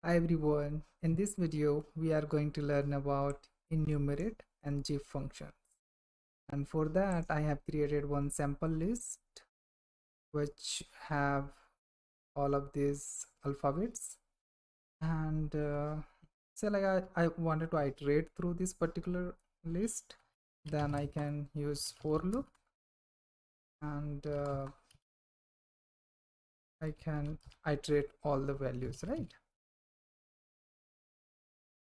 Hi everyone, in this video we are going to learn about enumerate and gif functions, and for that I have created one sample list which have all of these alphabets. And so like I wanted to iterate through this particular list, then I can use for loop, and I can iterate all the values, right?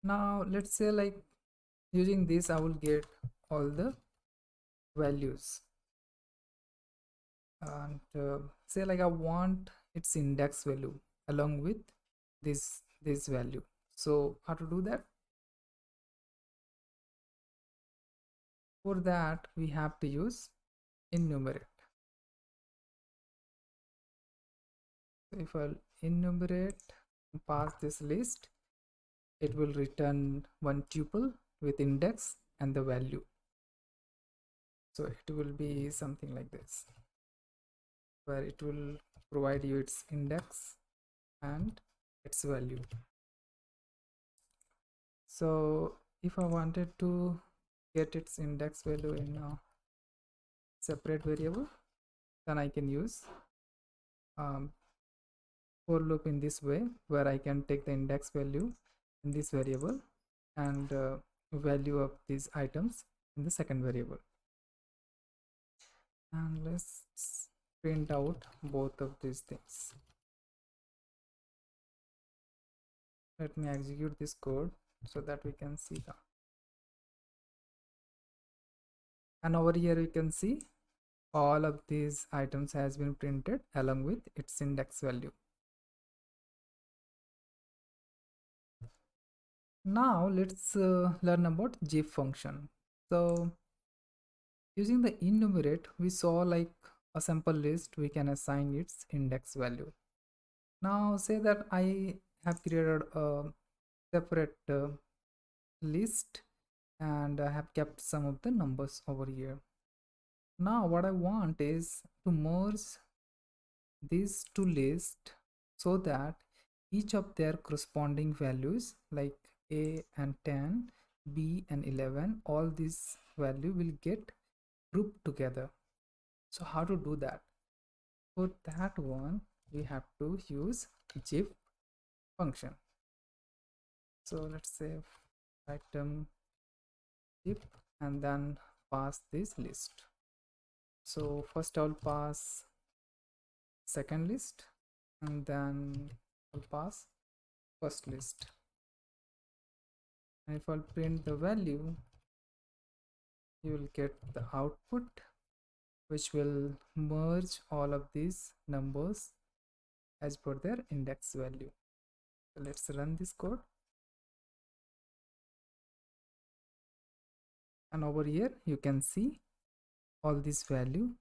Now let's say like using this I will get all the values, and say like I want its index value along with this value. So how to do that? For that we have to use enumerate. So if I'll enumerate and pass this list, it will return one tuple with index and the value. So it will be something like this, where it will provide you its index and its value. So if I wanted to get its index value in a separate variable, then I can use for loop in this way, where I can take the index value in this variable and value of these items in the second variable. And let's print out both of these things. Let me execute this code so that we can see that. And over here you can see all of these items has been printed along with its index value. Now let's learn about gif function. So using the enumerate, we saw like a sample list, we can assign its index value. Now say that I have created a separate list and I have kept some of the numbers over here. Now what I want is to merge these two lists so that each of their corresponding values like A and 10, B and 11, all these value will get grouped together. So how to do that? For that one we have to use gif function. So let's say item gif and then pass this list. So first I'll pass second list and then I'll pass first list, and if I'll print the value, you will get the output which will merge all of these numbers as per their index value. So let's run this code, and over here you can see all this value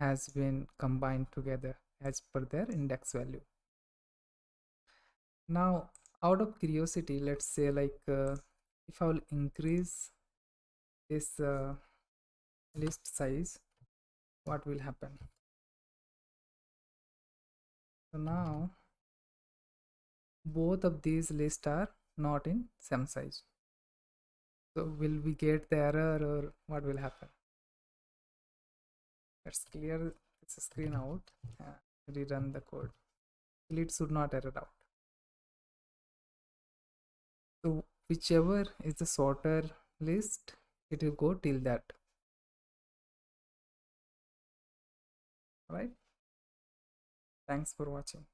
has been combined together as per their index value. Now out of curiosity, let's say like if I will increase this list size, what will happen? So now both of these lists are not in same size. So will we get the error or what will happen? Let's clear this screen out and rerun the code. It should not error out. So whichever is the shorter list, it will go till that. Right? Thanks for watching.